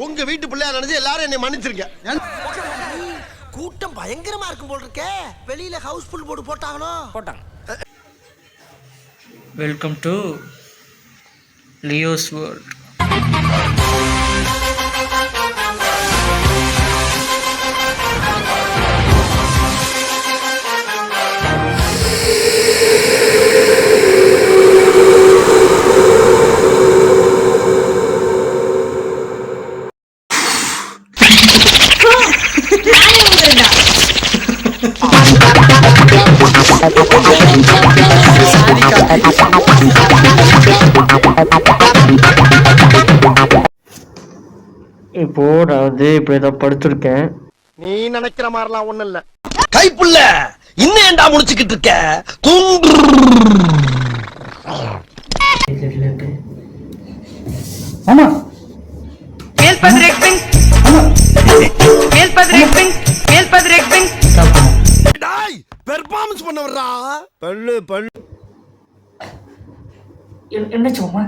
உங்க வீட்டு பிள்ளையா நினைச்சு எல்லாரும் என்னை மன்னிச்சிருக்க. கூட்டம் பயங்கரமா இருக்கும் போல் இருக்கே. வெளியில ஹவுஸ்ஃபுல் போர்டு போட்டாங்களோ? போட்டாங்க. Welcome to Leo's world. இப்போ நான் இப்படிதான் படுத்திருக்கேன். நீ நினைக்கிற மாதிரிலாம் ஒண்ணு இல்ல. கைப்புள்ள இன்னும் ஏண்டா முடிச்சுக்கிட்டு இருக்க? ஆமா பெர்ஃபார்மன்ஸ் பண்ண வர்றா. பல்லு பல்லு என்ன சும்மா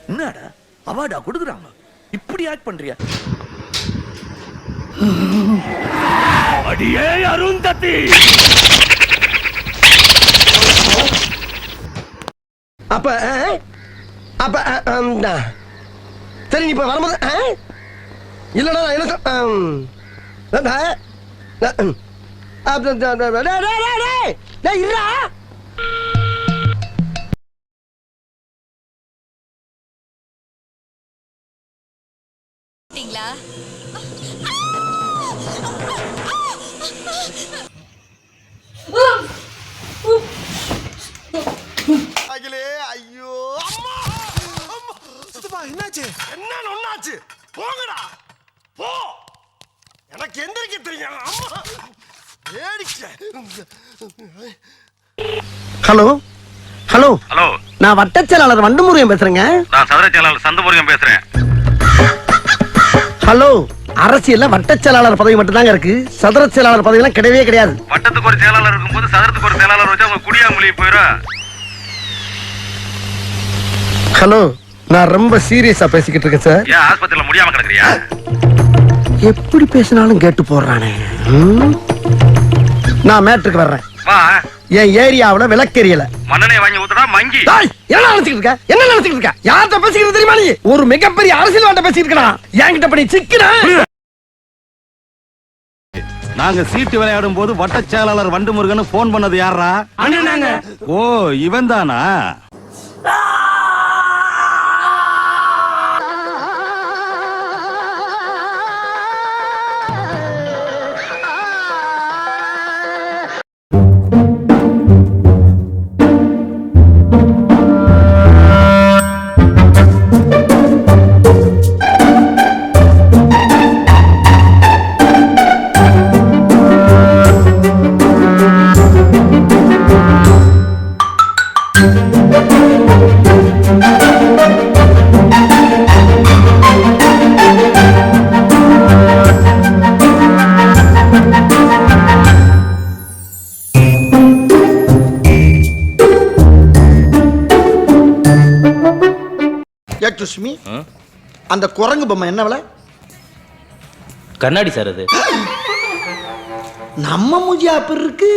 என்னடா அவார்டா கொடுக்குறாங்க, இப்படி ஆக்ட் பண்றியா? அடியே அருந்ததி. அப்ப அப்ப சரி, இப்ப வரும்போது இல்லடா என்ன ஐயோ என்னாச்சு? என்ன ஒண்ணாச்சு? போங்கடா போ, எனக்கு எந்திரிக்க தெரியும். ஹலோ ஹலோ ஹலோ, நான் வட்டச் செயலாளர் வண்டுமுருகன் பேசுறேங்க. நான் சதுர செயலாளர் சந்தமுருகன் பேசுறேன். ஹலோ, அரசியல்ல வட்டச் செயலாளர் பதவி மட்டும் தாங்க இருக்கு, சதுர செயலாளர் பதவி எல்லாம் கிடையவே கிடையாது. வட்டத்துக்கு ஒரு செயலாளர் இருக்கும்போது சதுரத்துக்கு ஒரு செயலாளர் வச்சு அவங்க குடியாமொழி போயிடும். ஹலோ, நான் ரொம்ப சீரியஸா பேசிக்கிட்டு இருக்கேன் சார். ஏன் ஆஸ்பத்திரியில முடியாம கிடக்குறியா? எப்படி பேசினாலும் கேட்டு போடுறானே. நான் மேட்ருக்கு வர்றேன். வா. என் ஏரியாவுல விளக்கெரியல மண்ணனை வாங்கி ஊத்துடா மங்கி. என்ன நினைச்சிட்டு இருக்க? என்ன நினைச்சிட்டு இருக்க? யார்கிட்ட பேசிக்கிறது தெரியுமா? நீ ஒரு மிகப்பெரிய அரசியல்வாட்ட பேசிட்டு இருக்கா. என்கிட்ட பண்ணி சிக்கனா? நாங்க சீட்டு விளையாடும் போது வட்டச் செயலாளர் வண்டுமுருகன் போன் பண்ணது யாரா? அண்ணனாங்க. ஓ, இவன் தானா? அந்த குரங்கு பொம்மை என்ன விலை? கண்ணாடி சார் அது. நம்ம மூஞ்சி அப்படி இருக்கு.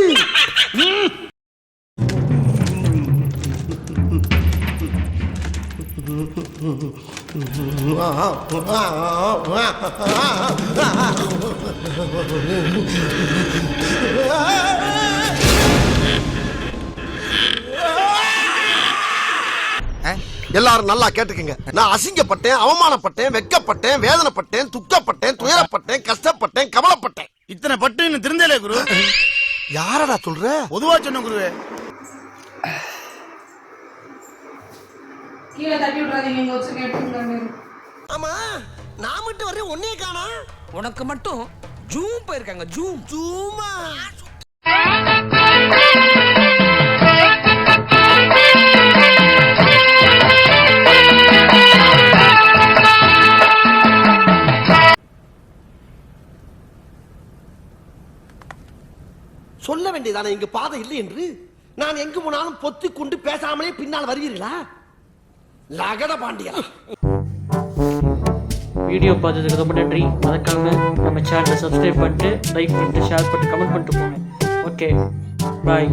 எல்லாரும் நல்லா கேட்டுக்கங்க. நான் அசிங்கப்பட்டேன், அவமானப்பட்டேன், வெட்கப்பட்டேன், வேதனைப்பட்டேன், துக்கப்பட்டேன், துயரப்பட்டேன், கஷ்டப்பட்டேன், கவலைப்பட்டேன். இத்தனை பட்டு இன்னும் திருந்தலே குரு. யாரடா சொல்ற? பொதுவா சொன்ன குருவே. கீழே தட்டி விட்டுறாதீங்க, இங்க வச்சு கேட்டுங்க. ஆமா, நான் மட்டும் வரேன், ஒன்னே காணா. உனக்கு மட்டும் ஜூம் போயிருக்காங்க. ஜூம் ஜூமா? சொல்ல வேண்டியதானே இங்க பாதை இல்லை என்று. நான் எங்கு போனாலும் பொத்தி கொண்டு பேசாமலே பின்னால் வருவீர்களா? லகட பாண்டியா. வீடியோ பார்த்ததுக்கு ரொம்ப நன்றி. மறக்காம நம்ம சேனலை சப்ஸ்கிரைப் பண்ணிட்டு லைக் பண்ணிட்டு ஷேர் பண்ணிட்டு கமெண்ட் பண்ணிட்டு போங்க. Okay bye.